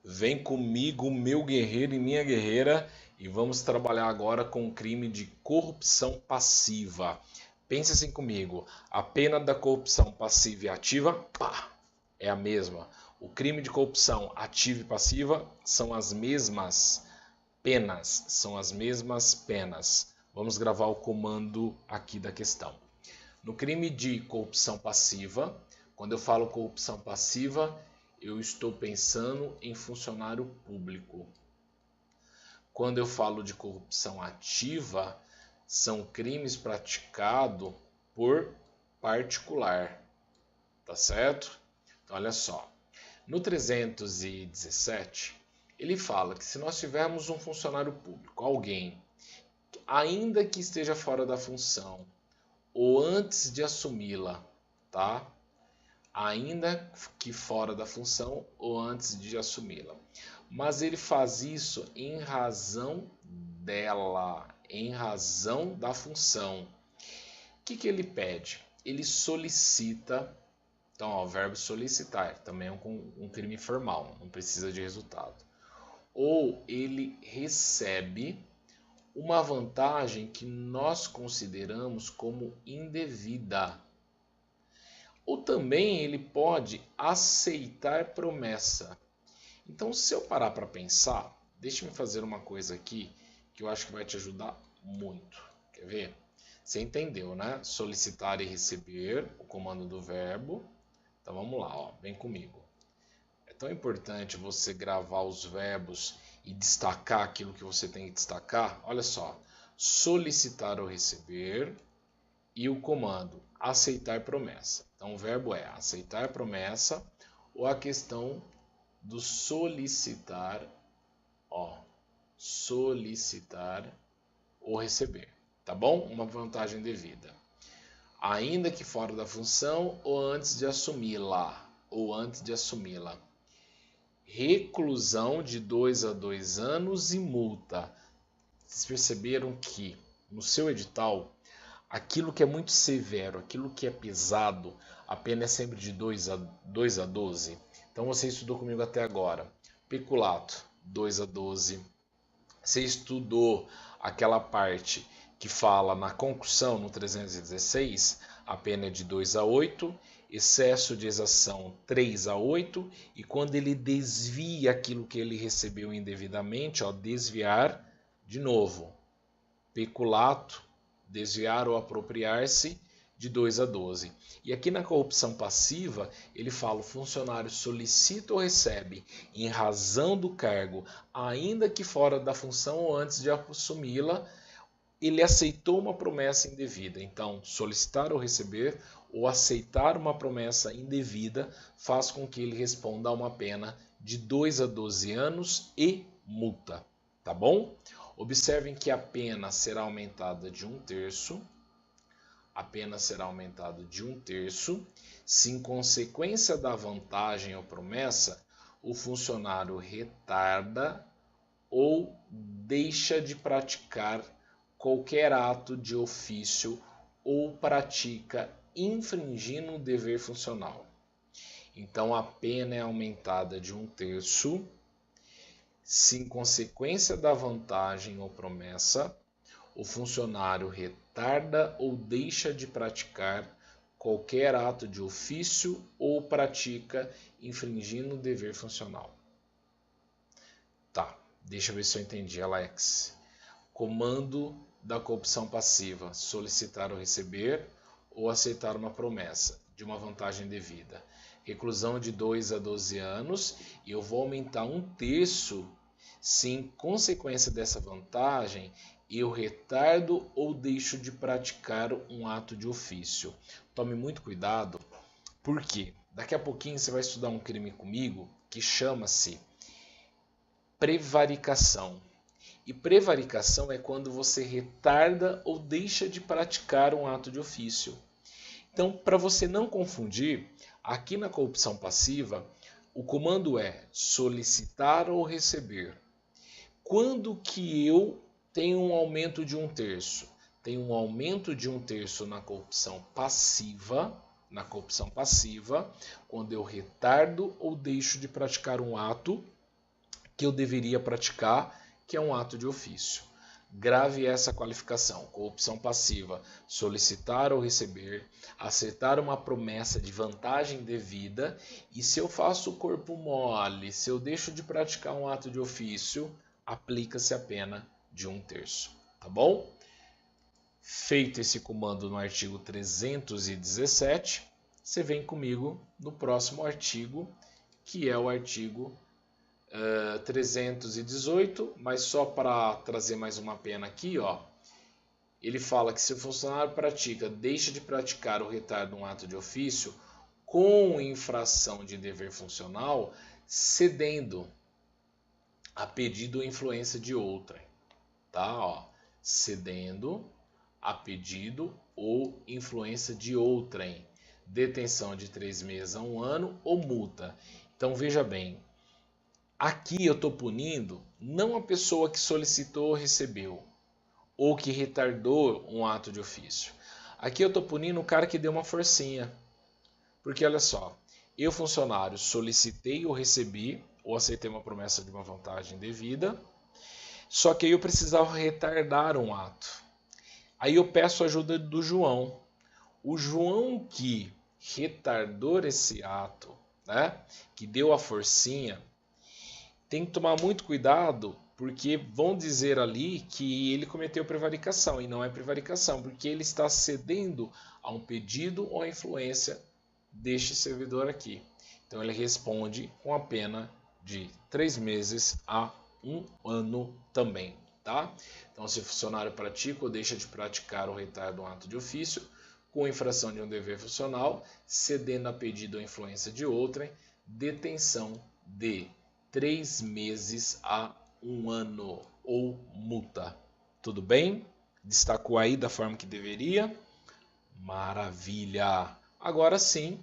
Vem comigo, meu guerreiro e minha guerreira, e vamos trabalhar agora com o crime de corrupção passiva. Pense assim comigo: a pena da corrupção passiva e ativa, pá, é a mesma. O crime de corrupção ativa e passiva são as mesmas penas, são as mesmas penas. Vamos gravar o comando aqui da questão. No crime de corrupção passiva, quando eu falo corrupção passiva, eu estou pensando em funcionário público. Quando eu falo de corrupção ativa, são crimes praticados por particular, tá certo? Então, olha só, no 317, ele fala que se nós tivermos um funcionário público, alguém, ainda que esteja fora da função, ou antes de assumi-la, tá? Ainda que fora da função ou antes de assumi-la. Mas ele faz isso em razão dela, em razão da função. O que ele pede? Ele solicita. Então, ó, o verbo solicitar também é um crime formal, não precisa de resultado. Ou ele recebe uma vantagem que nós consideramos como indevida. Ou também ele pode aceitar promessa. Então, se eu parar para pensar, deixe-me fazer uma coisa aqui que eu acho que vai te ajudar muito. Quer ver? Você entendeu, né? Solicitar e receber, o comando do verbo. Então vamos lá, ó, vem comigo. É tão importante você gravar os verbos e destacar aquilo que você tem que destacar. Olha só, solicitar ou receber e o comando aceitar promessa. Então o verbo é aceitar promessa ou a questão do solicitar, ó, solicitar ou receber, tá bom? Uma vantagem devida. Ainda que fora da função ou antes de assumi-la, ou antes de assumi-la. Reclusão de 2 a 2 anos e multa. Vocês perceberam que no seu edital, aquilo que é muito severo, aquilo que é pesado, a pena é sempre de 2 a 12. Então você estudou comigo até agora. Peculato, 2 a 12. Você estudou aquela parte que fala na concussão, no 316, a pena é de 2 a 8, excesso de exação 3 a 8, e quando ele desvia aquilo que ele recebeu indevidamente, ó, desviar, de novo, peculato, desviar ou apropriar-se, de 2 a 12. E aqui na corrupção passiva, ele fala: o funcionário solicita ou recebe, em razão do cargo, ainda que fora da função ou antes de assumi-la, ele aceitou uma promessa indevida. Então, solicitar ou receber ou aceitar uma promessa indevida faz com que ele responda a uma pena de 2 a 12 anos e multa. Tá bom? Observem que a pena será aumentada de 1/3. A pena será aumentada de 1/3 se, em consequência da vantagem ou promessa, o funcionário retarda ou deixa de praticar qualquer ato de ofício ou pratica infringindo o dever funcional. Então a pena é aumentada de 1/3 se, em consequência da vantagem ou promessa, o funcionário retarda ou deixa de praticar qualquer ato de ofício ou pratica infringindo o dever funcional. Tá, deixa eu ver se eu entendi, Alex. Comando da corrupção passiva: solicitar ou receber ou aceitar uma promessa de uma vantagem devida. Reclusão de 2 a 12 anos, e eu vou aumentar 1/3 se, em consequência dessa vantagem, eu retardo ou deixo de praticar um ato de ofício. Tome muito cuidado, porque daqui a pouquinho você vai estudar um crime comigo que chama-se prevaricação. E prevaricação é quando você retarda ou deixa de praticar um ato de ofício. Então, para você não confundir, aqui na corrupção passiva, o comando é solicitar ou receber. Quando que eu tenho um aumento de 1/3? Tem um aumento de 1/3 na corrupção passiva, quando eu retardo ou deixo de praticar um ato que eu deveria praticar, que é um ato de ofício. Grave essa qualificação: corrupção passiva, solicitar ou receber, aceitar uma promessa de vantagem devida, e se eu faço o corpo mole, se eu deixo de praticar um ato de ofício, aplica-se a pena de 1/3, tá bom? Feito esse comando no artigo 317, você vem comigo no próximo artigo, que é o artigo 318, mas só para trazer mais uma pena aqui, ó, ele fala que se o funcionário deixa de praticar ou retarda um ato de ofício com infração de dever funcional, cedendo a pedido ou influência de outrem, tá? Ó, cedendo a pedido ou influência de outrem, detenção de 3 meses a 1 ano ou multa. Então veja bem, aqui eu estou punindo não a pessoa que solicitou ou recebeu, ou que retardou um ato de ofício. Aqui eu estou punindo o cara que deu uma forcinha. Porque olha só, eu funcionário solicitei ou recebi, ou aceitei uma promessa de uma vantagem devida, só que aí eu precisava retardar um ato. Aí eu peço a ajuda do João. O João que retardou esse ato, né, que deu a forcinha, tem que tomar muito cuidado, porque vão dizer ali que ele cometeu prevaricação, e não é prevaricação, porque ele está cedendo a um pedido ou a influência deste servidor aqui. Então ele responde com a pena de 3 meses a 1 ano também, tá? Então se o funcionário pratica ou deixa de praticar ou retarda um ato de ofício com infração de um dever funcional, cedendo a pedido ou influência de outrem, detenção de 3 meses a 1 ano ou multa. Tudo bem? Destacou aí da forma que deveria? Maravilha! Agora sim,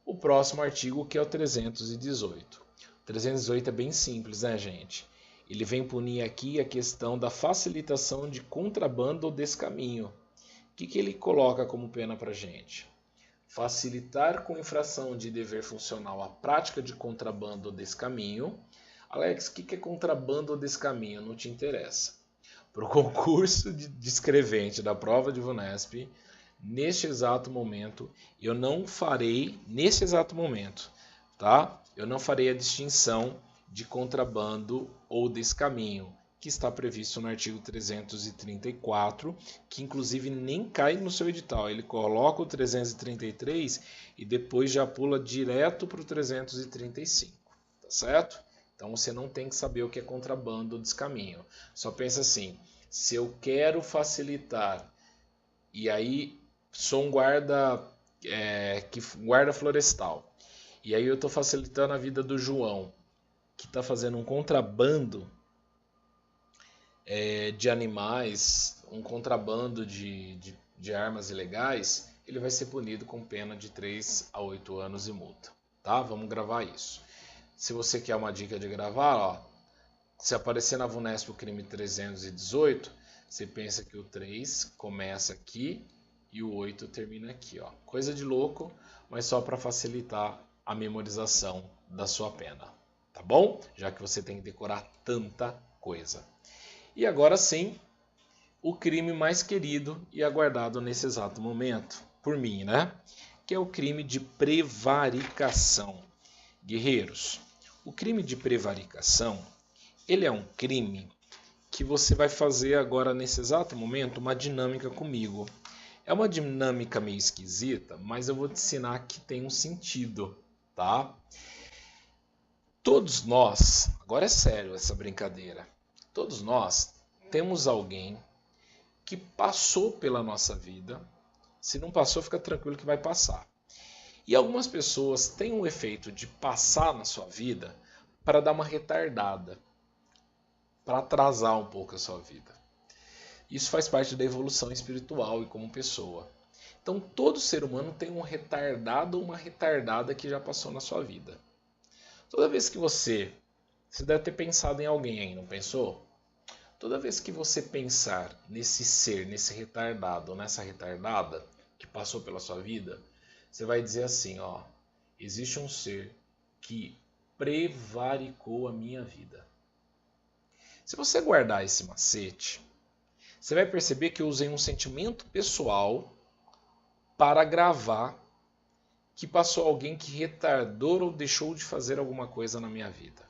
o próximo artigo, que é o 318. O 318 é bem simples, né, gente? Ele vem punir aqui a questão da facilitação de contrabando ou descaminho. O que ele coloca como pena para gente? Facilitar com infração de dever funcional a prática de contrabando ou descaminho. Alex, o que é contrabando ou descaminho? Não te interessa. Para o concurso de escrevente da prova de VUNESP, neste exato momento, eu não farei, nesse exato momento, tá? Eu não farei a distinção de contrabando ou descaminho, que está previsto no artigo 334, que inclusive nem cai no seu edital. Ele coloca o 333 e depois já pula direto para o 335, tá certo? Então você não tem que saber o que é contrabando ou descaminho. Só pensa assim, se eu quero facilitar, e aí sou um guarda florestal, e aí eu estou facilitando a vida do João, que está fazendo um contrabando de animais, um contrabando de armas ilegais, ele vai ser punido com pena de 3 a 8 anos e multa. Tá? Vamos gravar isso. Se você quer uma dica de gravar, ó, se aparecer na VUNESP o crime 318, você pensa que o 3 começa aqui e o 8 termina aqui. Ó. Coisa de louco, mas só para facilitar a memorização da sua pena. Tá bom? Já que você tem que decorar tanta coisa. E agora sim, o crime mais querido e aguardado nesse exato momento, por mim, né? Que é o crime de prevaricação. Guerreiros, o crime de prevaricação, ele é um crime que você vai fazer agora nesse exato momento uma dinâmica comigo. É uma dinâmica meio esquisita, mas eu vou te ensinar que tem um sentido, tá? Todos nós, agora é sério essa brincadeira, todos nós temos alguém que passou pela nossa vida. Se não passou, fica tranquilo que vai passar. E algumas pessoas têm o efeito de passar na sua vida para dar uma retardada, para atrasar um pouco a sua vida. Isso faz parte da evolução espiritual e como pessoa. Então todo ser humano tem um retardado ou uma retardada que já passou na sua vida. Toda vez que você deve ter pensado em alguém aí, não pensou? Toda vez que você pensar nesse ser, nesse retardado ou nessa retardada que passou pela sua vida, você vai dizer assim, ó, existe um ser que prevaricou a minha vida. Se você guardar esse macete, você vai perceber que eu usei um sentimento pessoal para gravar que passou alguém que retardou ou deixou de fazer alguma coisa na minha vida.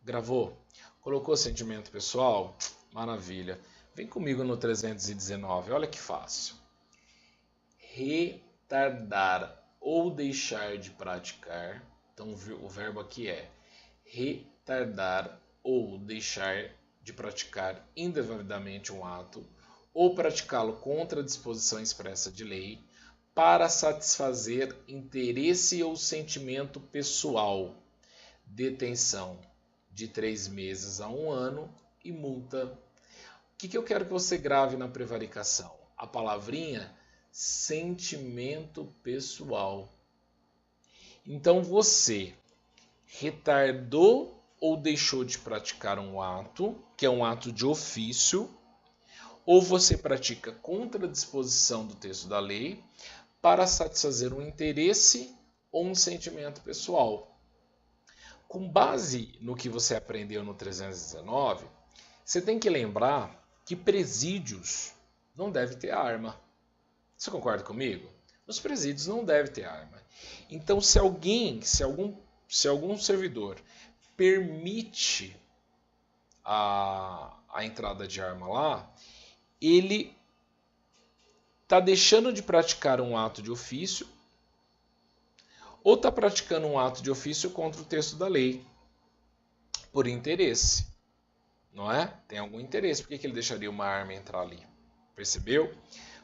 Gravou? Colocou sentimento pessoal? Maravilha. Vem comigo no 319, olha que fácil. Retardar ou deixar de praticar. Então o verbo aqui é retardar ou deixar de praticar indevidamente um ato ou praticá-lo contra a disposição expressa de lei para satisfazer interesse ou sentimento pessoal. Detenção de 3 meses a 1 ano e multa. O que eu quero que você grave na prevaricação? A palavrinha sentimento pessoal. Então você retardou ou deixou de praticar um ato, que é um ato de ofício, ou você pratica contra a disposição do texto da lei para satisfazer um interesse ou um sentimento pessoal. Com base no que você aprendeu no 319, você tem que lembrar que presídios não devem ter arma. Você concorda comigo? Os presídios não devem ter arma. Então, se algum servidor permite a entrada de arma lá, ele está deixando de praticar um ato de ofício ou está praticando um ato de ofício contra o texto da lei, por interesse. Não é? Tem algum interesse. Por que ele deixaria uma arma entrar ali? Percebeu?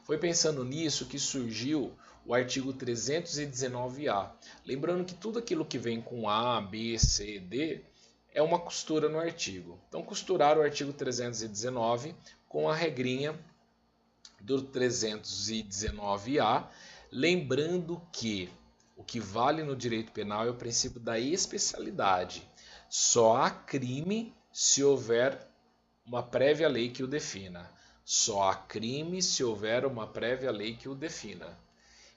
Foi pensando nisso que surgiu o artigo 319A. Lembrando que tudo aquilo que vem com A, B, C, D é uma costura no artigo. Então, costurar o artigo 319 com a regrinha do 319A, lembrando que o que vale no direito penal é o princípio da especialidade. Só há crime se houver uma prévia lei que o defina. Só há crime se houver uma prévia lei que o defina.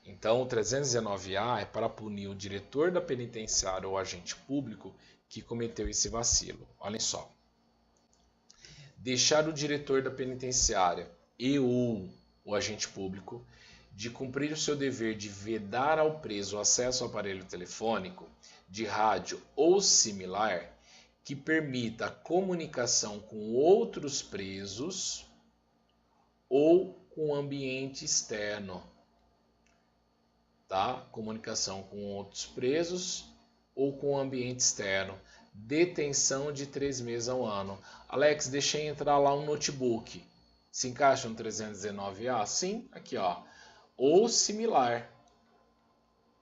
Então, o 319A é para punir o diretor da penitenciária ou agente público que cometeu esse vacilo. Olhem só. Deixar o diretor da penitenciária e ou o agente público de cumprir o seu dever de vedar ao preso o acesso ao aparelho telefônico, de rádio ou similar, que permita a comunicação com outros presos ou com o ambiente externo. Tá? Comunicação com outros presos ou com o ambiente externo. Detenção de 3 meses a 1 ano. Alex, deixei entrar lá um notebook. Se encaixa no 319A? Sim, aqui ó. Ou similar.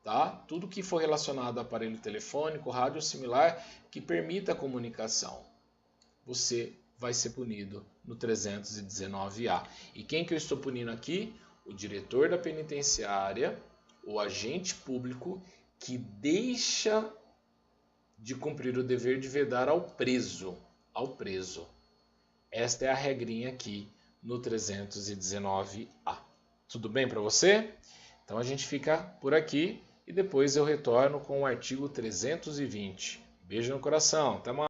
Tá? Tudo que for relacionado a aparelho telefônico, rádio ou similar que permita a comunicação, você vai ser punido no 319A. E quem que eu estou punindo aqui? O diretor da penitenciária, o agente público que deixa de cumprir o dever de vedar ao preso. Esta é a regrinha aqui no 319A. Tudo bem para você? Então a gente fica por aqui e depois eu retorno com o artigo 320. Beijo no coração, até mais.